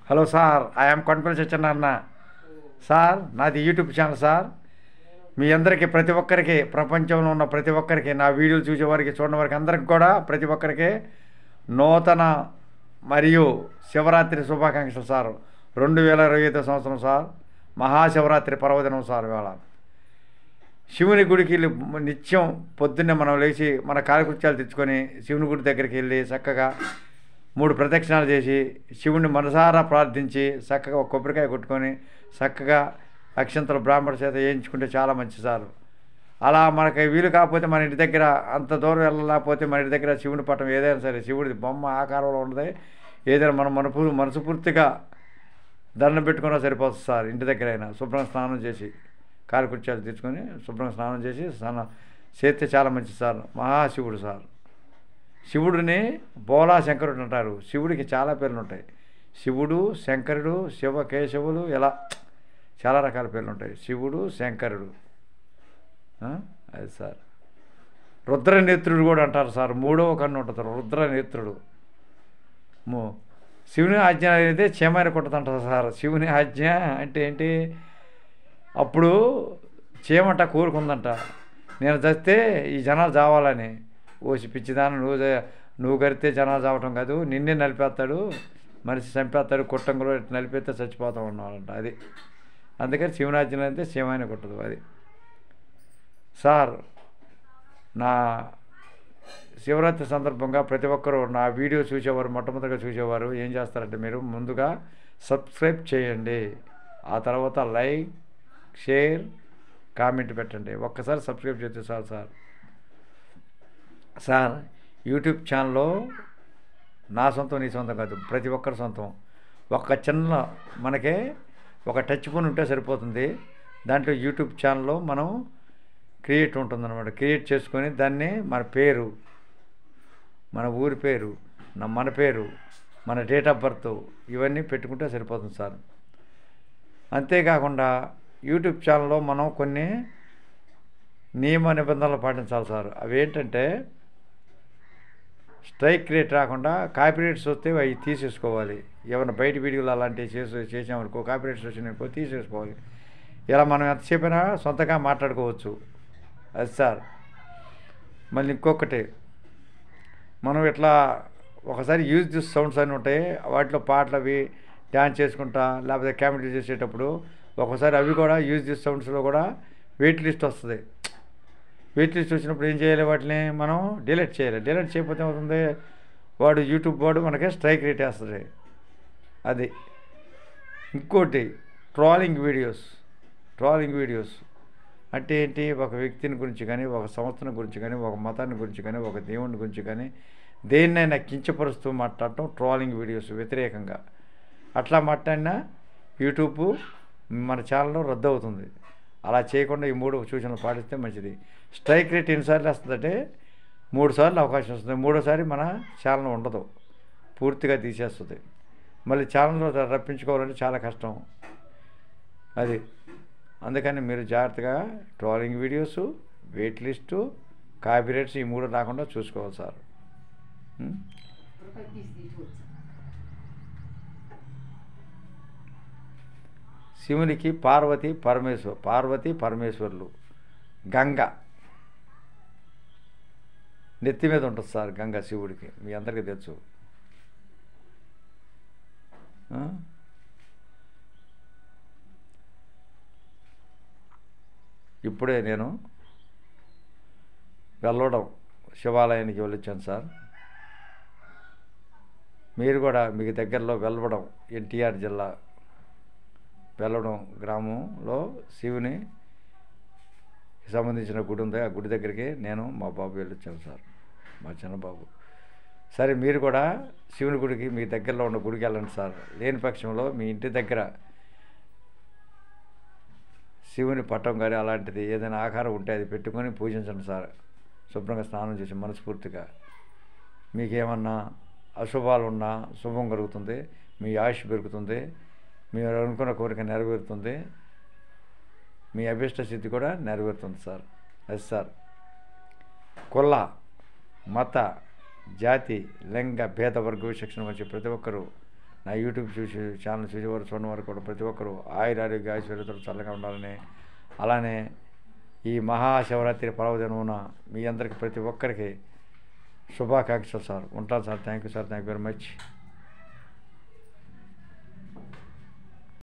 Hello sir, I'm Kondapalli Satyanarayana sir. నాది YouTube channel sir. మీ అందరికీ ప్రతి ఒక్కరికి, ప్రపంచంలో ఉన్న ప్రతి ఒక్కరికి, నా వీడియోలు చూసేవారికి, చూడని వారికి అందరికి కూడా ప్రతి ఒక్కరికి నూతన మరియు శివరాత్రి శుభాకాంక్షలు సార్. 2025 సంవత్సరం సార్, మహాశివరాత్రి పర్వదినం సార్. ఇవాళ శివుని గుడికి వెళ్ళి నిత్యం పొద్దున్నే మనం లేచి మన కాలకృత్యాలు తెచ్చుకొని శివుని గుడి దగ్గరికి వెళ్ళి చక్కగా 3 ప్రదక్షిణాలు చేసి శివుని మనసారా ప్రార్థించి చక్కగా ఒక కొబ్బరికాయ కొట్టుకొని చక్కగా అక్షంతలు బ్రాహ్మణ చేత వేయించుకుంటే చాలా మంచి సార్. అలా మనకి వీలు కాకపోతే మన ఇంటి దగ్గర అంత దూరం వెళ్ళలేకపోతే మన ఇంటి దగ్గర శివుని పటం ఏదైనా సరే, శివుడి బొమ్మ ఆకారంలో ఉన్నది ఏదైనా మనం మనస్ఫూర్తిగా దండం పెట్టుకున్నా సరిపోతుంది సార్. ఇంటి దగ్గర అయినా శుభ్రంగా స్నానం చేసి కాలకృత్యాలు తెచ్చుకొని శుభ్రంగా స్నానం చేసి స్నానం చేస్తే చాలా మంచిది సార్. మహాశివుడు సార్. శివుడిని బోలా శంకరుడు అంటారు. శివుడికి చాలా పేర్లు ఉంటాయి. శివుడు, శంకరుడు, శివ కేశవులు, ఇలా చాలా రకాల పేర్లు ఉంటాయి. శివుడు, శంకరుడు, అది సార్. రుద్రనేత్రుడు కూడా అంటారు సార్. 3వ కన్ను ఉంటుంది రుద్రనేత్రుడు. శివుని ఆజ్ఞ అయితే చీమైన కొట్టదంటారు సార్. శివుని ఆజ్ఞ అంటే ఏంటి? అప్పుడు చీమంట కోరుకుందంట, నేను చస్తే ఈ జనాలు చావాలని. ఓసి పిచ్చిదాన్ని, నువ్వు గరితే జనాలు చావటం కాదు, నిన్నే నలిపేస్తాడు, మనిషి చంపేస్తాడు, కుట్టంగులో నలిపేస్తే చచ్చిపోతూ ఉన్నాడంట. అది అందుకని శివనాజ్ఞ అయితే శివమైన కొట్టదు. అది సార్. నా శివరాత్రి సందర్భంగా ప్రతి ఒక్కరూ నా వీడియో చూసేవారు, మొట్టమొదటిగా చూసేవారు ఏం చేస్తారంటే, మీరు ముందుగా సబ్స్క్రైబ్ చేయండి, ఆ తర్వాత లైక్, షేర్, కామెంట్ పెట్టండి. ఒక్కసారి సబ్స్క్రైబ్ చేస్తే చాలు సార్. సార్, యూట్యూబ్ ఛానల్లో నా సొంతం, నీ సొంతం కాదు, ప్రతి ఒక్కరి సొంతం. ఒక చిన్న మనకే ఒక టచ్ ఫోన్ ఉంటే సరిపోతుంది. దాంట్లో యూట్యూబ్ ఛానల్లో మనం క్రియేట్ ఉంటుందన్నమాట. క్రియేట్ చేసుకొని దాన్ని మన పేరు, మన ఊరి పేరు, మన పేరు, మన డేట్ ఆఫ్ బర్త్ ఇవన్నీ పెట్టుకుంటే సరిపోతుంది సార్. అంతేకాకుండా యూట్యూబ్ ఛానల్లో మనం కొన్ని నియమ నిబంధనలు పాటించాలి సార్. అవి ఏంటంటే, స్ట్రైక్ రేట్ రాకుండా కాపీరైట్స్ వస్తే అవి తీసేసుకోవాలి. ఏమైనా బయట వీడియోలు అలాంటివి చేసామనుకో, కాపీరైట్స్ వచ్చినాయనుకో తీసేసుకోవాలి. ఇలా మనం ఎంతసేపైనా సొంతంగా మాట్లాడుకోవచ్చు. అది సార్. మళ్ళీ ఇంకొకటి, మనం ఇట్లా ఒకసారి యూజ్ దిస్ సౌండ్స్ అని ఉంటాయి, వాటిలో పాటలు అవి డ్యాన్స్ చేసుకుంటా లేకపోతే కామెడీ చేసేటప్పుడు ఒకసారి అవి కూడా యూజ్ దిస్ సౌండ్స్లో కూడా వెయిట్ లిస్ట్ వస్తుంది. వెయిట్ లిస్ట్ వచ్చినప్పుడు ఏం చేయాలి? వాటిని మనం డిలీట్ చేయాలి. డిలీట్ చేయకపోతే ఏమవుతుంది? వాడు యూట్యూబ్ వాడు మనకి స్ట్రైక్ రేట్ వేస్తుంది. అది. ఇంకోటి, ట్రోలింగ్ వీడియోస్ అంటే ఏంటి? ఒక వ్యక్తిని గురించి కానీ, ఒక సంస్థను గురించి కానీ, ఒక మతాన్ని గురించి కానీ, ఒక దేవుని గురించి కానీ దేన్నైనా కించపరుస్తూ మాట్లాడటం ట్రోలింగ్ వీడియోస్ వ్యతిరేకంగా. అట్లా మాట్లాడినా యూట్యూబ్ మన ఛానల్లో రద్దు అవుతుంది. అలా చేయకుండా ఈ 3 సూచనలు పాటిస్తే మంచిది. స్ట్రైక్ రేట్ ఎన్నిసార్లు వస్తుందంటే 3 సార్లు అవకాశం వస్తుంది. 3వసారి మన ఛానల్ ఉండదు, పూర్తిగా తీసేస్తుంది. మళ్ళీ ఛానల్లో రప్పించుకోవాలంటే చాలా కష్టం. అది. అందుకని మీరు జాగ్రత్తగా trolling videos, wait list, copyrights ఈ 3 రాకుండా చూసుకోవాలి సార్. శివునికి పార్వతి పరమేశ్వరులు. గంగ నెత్తి మీద ఉంటుంది సార్. గంగ శివుడికి మీ అందరికీ తెలుసు. ఇప్పుడే నేను వెళ్ళడం శివాలయానికి వెళ్ళొచ్చాను సార్. మీరు కూడా మీకు దగ్గరలో వెళ్ళడం, ఎన్టీఆర్ జిల్లా వెళ్ళడం గ్రామంలో శివుని సంబంధించిన గుడి ఉంది. ఆ గుడి దగ్గరికి నేను మా బాబు వెళ్ళొచ్చాను సార్, మా చిన్నబాబు. సరే, మీరు కూడా శివుని గుడికి మీ దగ్గరలో ఉన్న గుడికి వెళ్ళండి సార్. లేని పక్షంలో మీ ఇంటి దగ్గర శివుని పట్టం కానీ అలాంటిది ఏదైనా ఆకారం ఉంటే అది పెట్టుకొని పూజించండి సార్. శుభ్రంగా స్నానం చేసి మనస్ఫూర్తిగా. మీకేమన్నా అశుభాలు ఉన్నా శుభం కలుగుతుంది, మీ ఆయుష్ పెరుగుతుంది, మీరు అనుకున్న కోరిక నెరవేరుతుంది, మీ అభిష్ట సిద్ధి కూడా నెరవేరుతుంది సార్. అది సార్. కుల, మత, జాతి, లింగ భేద వర్గ విచక్షణ వచ్చి ప్రతి ఒక్కరూ నా యూట్యూబ్ ఛానల్ చూసేవారు చూడవారు కూడా ప్రతి ఒక్కరూ ఆయురారోగ్య ఐశ్వర్యతలు చల్లగా ఉండాలని, అలానే ఈ మహాశివరాత్రి పర్వదినమున మీ అందరికి ప్రతి ఒక్కరికి శుభాకాంక్షలు సార్. ఉంటాను sir. Thank you sir. Thank you very much.